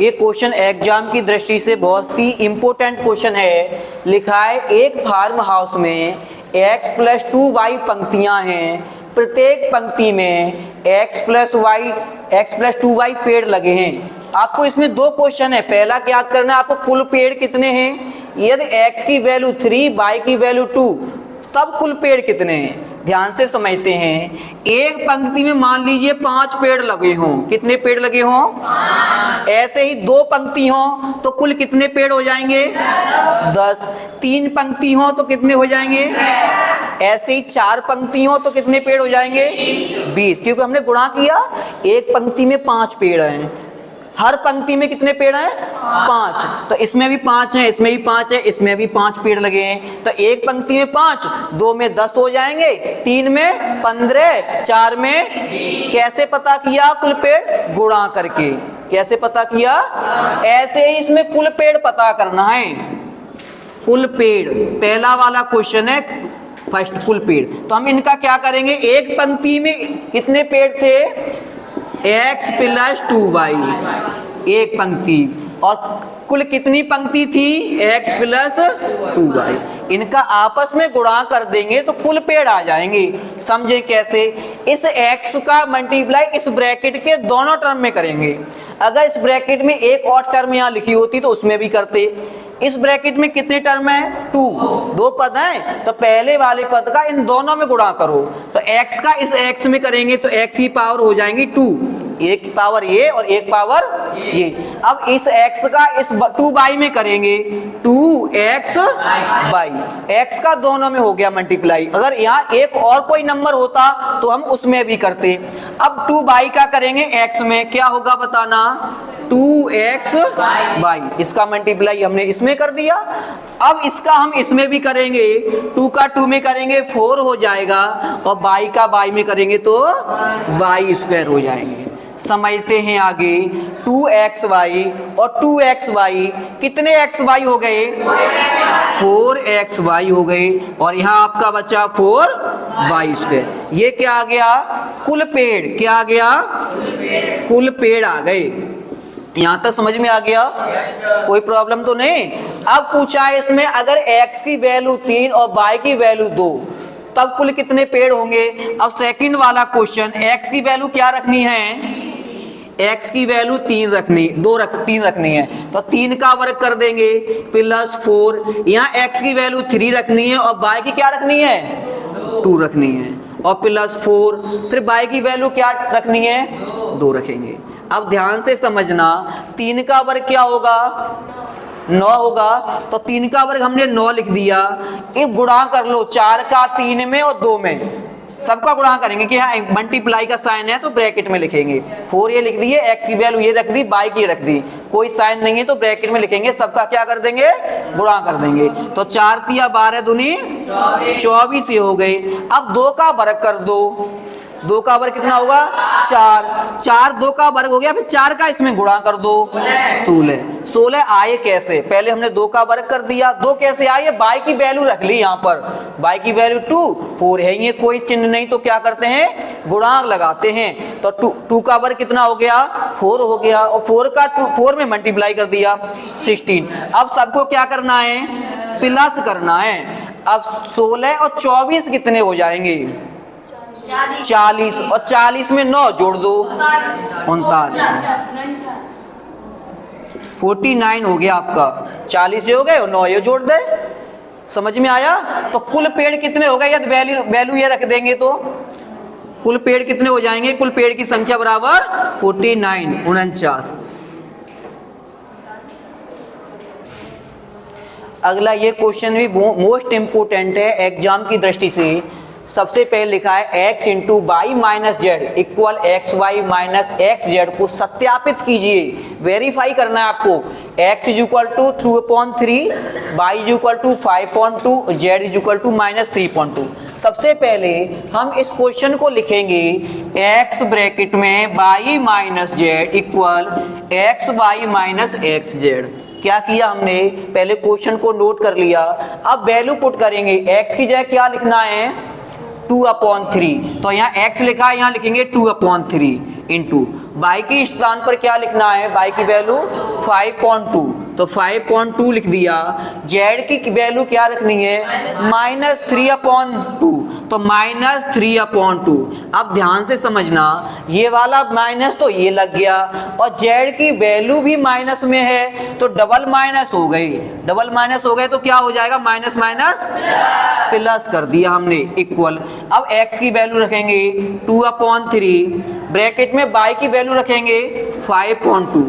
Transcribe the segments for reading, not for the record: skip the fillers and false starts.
ये question exam की दृष्टि से बहुत ही इम्पोर्टेंट क्वेश्चन है। लिखा है एक फार्म हाउस में x + 2y पंक्तियां हैं, प्रत्येक पंक्ति में x + 2y पेड़ लगे हैं। आपको इसमें दो क्वेश्चन है। पहला क्या याद करना है आपको, कुल पेड़ कितने हैं। यदि x की वैल्यू 3 y की वैल्यू 2 तब कुल पेड़ कितने हैं। ध्यान से समझते हैं। एक पंक्ति में मान लीजिए 5 पेड़ लगे हों। कितने पेड़ लगे हों? 5। ऐसे ही 2 पंक्ति हों तो कुल कितने पेड़ हो जाएंगे? 10। 3 पंक्ति हों तो कितने हो जाएंगे? ऐसे ही 4 पंक्ति हों तो कितने पेड़ हो जाएंगे? 20। क्योंकि हमने गुणा किया, एक पंक्ति में 5 पेड़ हैं, हर पंक्ति में कितने पेड़ हैं? 5। तो इसमें भी 5 हैं, इसमें भी 5 है, इसमें भी 5 पेड़ लगे हैं। तो एक पंक्ति में 5, 2 में 10 हो जाएंगे, 3 में 15, 4 में। कैसे पता किया कुल पेड़? गुणा करके। कैसे पता किया? ऐसे ही इसमें कुल पेड़ पता करना है। कुल पेड़ पहला वाला क्वेश्चन है, फर्स्ट कुल पेड़। तो हम इनका क्या करेंगे, एक पंक्ति में कितने पेड़ थे? x + 2y एक पंक्ति, और कुल कितनी पंक्ति थी? x + 2y। इनका आपस में गुणा कर देंगे तो कुल पेड़ आ जाएंगे। समझे कैसे? इस x का मल्टीप्लाई इस ब्रैकेट के दोनों टर्म में करेंगे। अगर इस ब्रैकेट में एक और टर्म यहाँ लिखी होती तो उसमें भी करते। इस ब्रैकेट में कितने टर्म है? 2, 2 पद हैं, तो पहले वाले पद का इन दोनों में गुणा करो। तो x का इस x में करेंगे तो x की पावर हो जाएंगी 2, एक पावर ये और एक पावर ये। अब इस x का इस 2y में करेंगे 2xy, x का दोनों में हो गया मल्टीप्लाई। अगर यहाँ एक और कोई नंबर होता तो हम उसमें भी करते। अब 2y का करेंगे x में, क्या होगा बताना? 2xy। इसका मल्टीप्लाई हमने इसमें कर दिया। अब इसका हम इसमें भी करेंगे, 2 का 2 में करेंगे 4 हो जाएगा, और y का y में करेंगे तो y² हो जाएंगे। समझते हैं आगे। 2xy और 2xy, कितने xy हो गए? 4xy हो गए, और यहाँ आपका बचा 4y²। ये क्या आ गया? कुल पेड़। क्या आ गया? कुल पेड़ आ गए। यहाँ तक समझ में आ गया? कोई प्रॉब्लम तो नहीं। अब पूछा है इसमें, अगर x की वैल्यू 3 और y की वैल्यू 2 तब कुल कितने पेड़ होंगे। अब सेकंड वाला क्वेश्चन, x की वैल्यू क्या रखनी है? x की वैल्यू 3 रखनी है, तो 3 का वर्ग कर देंगे +4। यहाँ x की वैल्यू 3 रखनी है और y की क्या रखनी है? 2 रखनी है, और +4। फिर y की वैल्यू क्या रखनी है? 2 रखेंगे। अब ध्यान से समझना, 3 का वर्ग क्या होगा? 9 होगा। तो 3 का वर्ग हमने 9 लिख दिया। एक गुणा कर लो, 4 का 3 में और 2 में, सबका गुणा करेंगे कि यहाँ मल्टीप्लाई का साइन है तो ब्रैकेट में लिखेंगे। 4 ये लिख दिए, x की वैल्यू ये रख दी, y की रख दी, कोई साइन नहीं है तो ब्रैकेट में लिखेंगे, सबका क्या कर देंगे? गुणा कर देंगे। तो 4 × 12 दूनी 24 ये हो गए। अब 2 का वर्ग कर दो, 2 का वर्ग कितना होगा? 4। 2 का वर्ग हो गया, फिर 4 का इसमें गुणा कर दो, 16 आए कैसे? पहले हमने 2 का वर्ग कर दिया। 2 कैसे आए? y की वैल्यू रख ली यहाँ पर, y की वैल्यू 2, 4 है, ये कोई चिन्ह नहीं तो क्या करते हैं? गुणा लगाते हैं। तो 2 का वर्ग कितना हो गया? 4 हो गया, और 4 में मल्टीप्लाई कर दिया 16। अब सबको क्या करना है? प्लस करना है। अब 16 और 24 कितने हो जाएंगे? 40, और 40 में 9 जोड़ दो, 39। 49 हो गया आपका। 40 ये हो गए और 9 ये जोड़ दे। समझ में आया? तो कुल पेड़ कितने हो गए? यदि वैल्यू ये रख देंगे तो कुल पेड़ कितने हो जाएंगे? कुल पेड़ की संख्या बराबर 49, 49। अगला ये क्वेश्चन भी मोस्ट इंपोर्टेंट है एग्जाम की दृष्टि से। सबसे पहले लिखा है x × y - z = xy - xz को सत्यापित कीजिए, वेरीफाई करना है आपको। x = 2/3, y = 5.2, z = -3.2। सबसे पहले हम इस क्वेश्चन को लिखेंगे x ब्रैकेट में y - z = xy - xz। क्या किया हमने? पहले क्वेश्चन को नोट कर लिया। अब वैल्यू पुट करेंगे। x की जगह क्या लिखना है? 2/3। तो यहाँ x लिखा है, यहाँ लिखेंगे 2/3 इंटू y के स्थान पर क्या लिखना है, y की वैल्यू 5.2, तो 5.2 लिख दिया। z की वैल्यू क्या रखनी है, -3/2, तो -3/2। अब ध्यान से समझना, ये वाला माइनस तो ये लग गया और z की वैल्यू भी माइनस में है, तो डबल माइनस हो गई। डबल माइनस हो गए तो क्या हो जाएगा, माइनस माइनस प्लस कर दिया हमने, इक्वल। अब x की वैल्यू रखेंगे 2/3, ब्रैकेट में y की वैल्यू रखेंगे 5.2।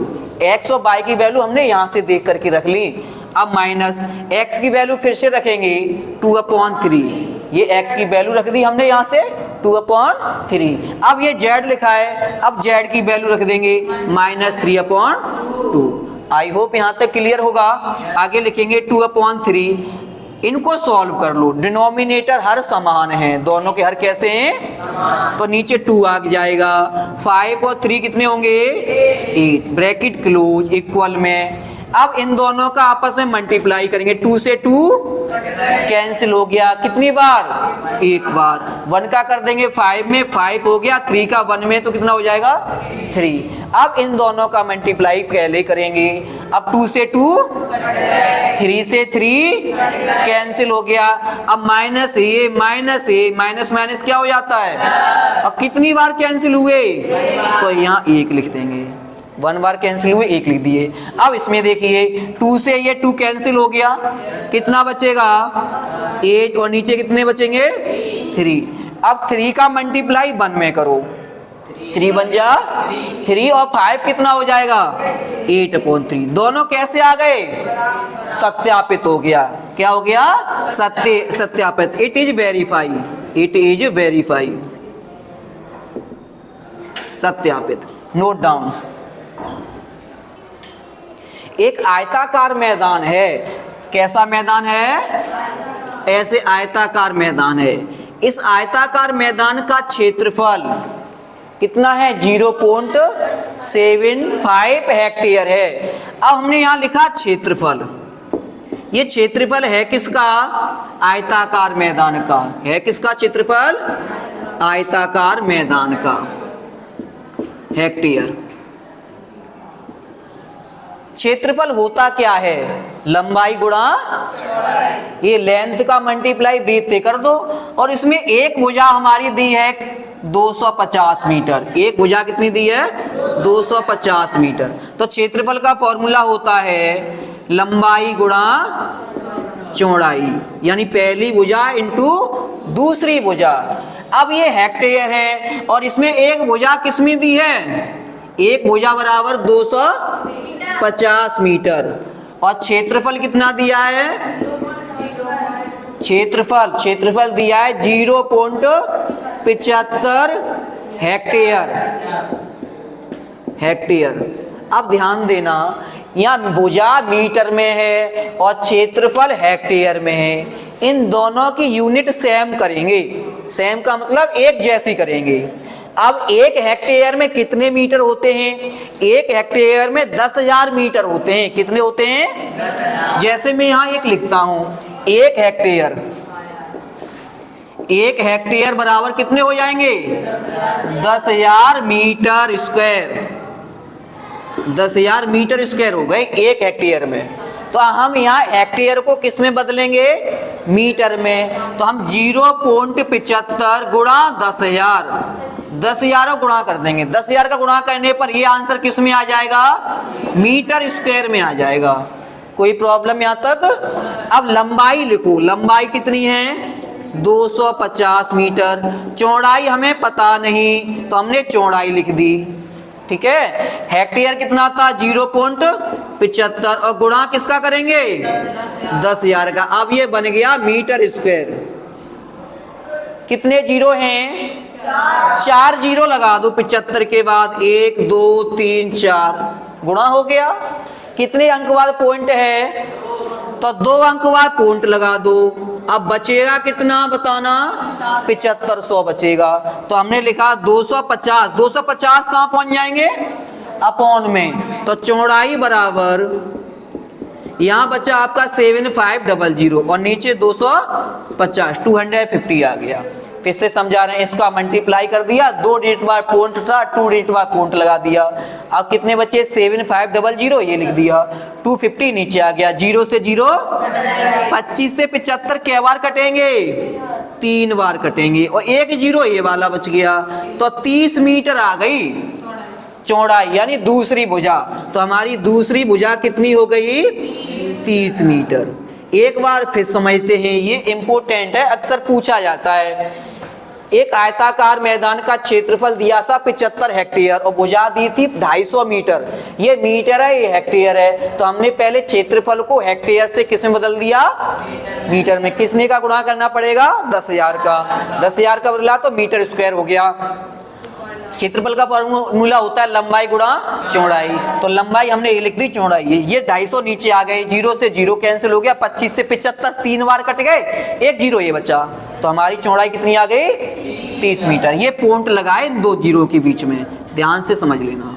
x और y की वैल्यू हमने यहाँ से देख करके रख ली। अब माइनस x की वैल्यू फिर से रखेंगे 2/3, ये x की वैल्यू रख दी हमने यहाँ से 2/3। अब ये z लिखा है, अब z की वैल्यू रख देंगे -3/2। आई होप यहाँ तक क्लियर होगा। आगे लिखेंगे 2/3, इनको सॉल्व कर लो। डिनोमिनेटर हर समान है, दोनों के हर कैसे हैं, तो नीचे 2 आ जाएगा। 5 और 3 कितने होंगे, 8, ब्रैकेट क्लोज, इक्वल में। अब इन दोनों का आपस में मल्टीप्लाई करेंगे, 2 से 2 कैंसिल हो गया, कितनी बार, एक बार। 1 का कर देंगे 5 में, 5 हो गया, 3 का 1 में, तो कितना हो जाएगा, 3। अब इन दोनों का मल्टीप्लाई पहले करेंगे। अब 2 से 2, 3 से 3 कैंसिल हो गया। अब माइनस ये माइनस माइनस क्या हो जाता है, अब कितनी बार कैंसिल हुए, तो यहाँ 1 लिख देंगे। 1 बार कैंसिल हुए, 1 लिख दिए। अब इसमें देखिए 2 से ये 2 कैंसिल हो गया, कितना बचेगा, 8, और नीचे कितने बचेंगे, 3। अब 3 का मल्टीप्लाई 1 में करो, 3 बन जा 3, और 5 कितना हो जाएगा, 8/3। दोनों कैसे आ गए, सत्यापित हो गया। क्या हो गया, सत्यापित। It is verify, it is verify, सत्यापित। Note down. एक आयताकार मैदान है, कैसा मैदान है, ऐसे आयताकार मैदान है। इस आयताकार मैदान का क्षेत्रफल कितना है, 0.75 हेक्टेयर है। अब हमने यहाँ लिखा क्षेत्रफल, ये क्षेत्रफल है किसका, आयताकार मैदान का। है किसका क्षेत्रफल, आयताकार मैदान का, हेक्टेयर। क्षेत्रफल होता क्या है, लंबाई गुणा, ये लेंथ का मल्टीप्लाई ब्रीथ से कर दो। और इसमें एक भुजा हमारी दी है 250 मीटर, एक भुजा कितनी दी है, 250 मीटर। तो क्षेत्रफल का फॉर्मूला होता है लंबाई गुणा चौड़ाई, यानी पहली भुजा इंटू दूसरी भुजा। अब ये हेक्टेयर है और इसमें एक भुजा किसमें दी है, एक भुजा बराबर 250 मीटर। और क्षेत्रफल कितना दिया है, क्षेत्रफल दिया है 0.75 हेक्टेयर। अब ध्यान देना, यहाँ भुजा मीटर में है और क्षेत्रफल हेक्टेयर में है। इन दोनों की यूनिट सेम करेंगे, सेम का मतलब एक जैसी करेंगे। अब एक हेक्टेयर में कितने मीटर होते हैं, एक हेक्टेयर में 10,000 मीटर होते हैं। कितने होते हैं, जैसे मैं यहाँ एक लिखता हूं, एक हेक्टेयर बराबर कितने हो जाएंगे, 10,000 मीटर स्क्वायर। 10,000 मीटर स्क्वायर हो गए एक हेक्टेयर में। तो हम यहाँ हेक्टेयर को किस में बदलेंगे, मीटर में। तो हम 0.75 गुणा 10,000 गुणा कर देंगे। 10,000 का गुणा करने पर ये आंसर किस में आ जाएगा, मीटर स्क्वायर में आ जाएगा। कोई प्रॉब्लम यहाँ तक। अब लंबाई लिखो, लंबाई कितनी है, 250 मीटर। चौड़ाई हमें पता नहीं तो हमने चौड़ाई लिख दी, ठीक है। हेक्टेयर कितना था, 0.75, और गुणा किसका करेंगे, 10,000 का। अब ये बन गया मीटर स्क्वायर। कितने जीरो हैं, 4 जीरो लगा दो 75 के बाद, 1 2 3 4, गुणा हो गया। कितने अंक बाद पॉइंट है, तो 2 अंक बाद पॉइंट लगा दो। अब बचेगा कितना बताना, 7500 बचेगा। तो हमने लिखा 250, 250 कहाँ पहुंच जाएंगे, अपॉन में। तो चौड़ाई बराबर, यहाँ बचा आपका 7500 और नीचे 250, 250 आ गया। फिर से समझा रहे हैं, इसका मल्टीप्लाई कर दिया, 2 डिजिट बार पॉइंट था, 2 डिजिट बार पॉइंट लगा दिया। अब कितने बचे, 7500 ये लिख दिया, 250 नीचे आ गया, 0 से 0, 25 से 75 कै बार कटेंगे, 3 बार कटेंगे, और एक 0 ये वाला बच गया, तो 30 मीटर आ गई चौड़ाई, यानी दूसरी भुजा। तो हमारी दूसरी भुजा कितनी हो गई, 30 मीटर। एक बार फिर समझते हैं, ये इंपॉर्टेंट है, अक्सर पूछा जाता है। एक आयताकार मैदान का क्षेत्रफल दिया था 75 हेक्टेयर और भुजा दी थी 250 मीटर। ये मीटर है, ये हेक्टेयर है, तो हमने पहले क्षेत्रफल को हेक्टेयर से किस में बदल दिया, मीटर में। किसने का गुणा करना पड़ेगा, 10,000 का। 10,000 का बदला तो मीटर स्क्वायर हो गया। क्षेत्रफल का फॉर्मूला होता है लंबाई गुणा चौड़ाई, तो लंबाई हमने ये लिख दी, चौड़ाई ये 250 नीचे आ गए, 0 से 0 कैंसिल हो गया, 25 से 75 3 बार कट गए, एक 0 ये बचा, तो हमारी चौड़ाई कितनी आ गई, 30 मीटर। ये पॉइंट लगाए 2 0 के बीच में, ध्यान से समझ लेना।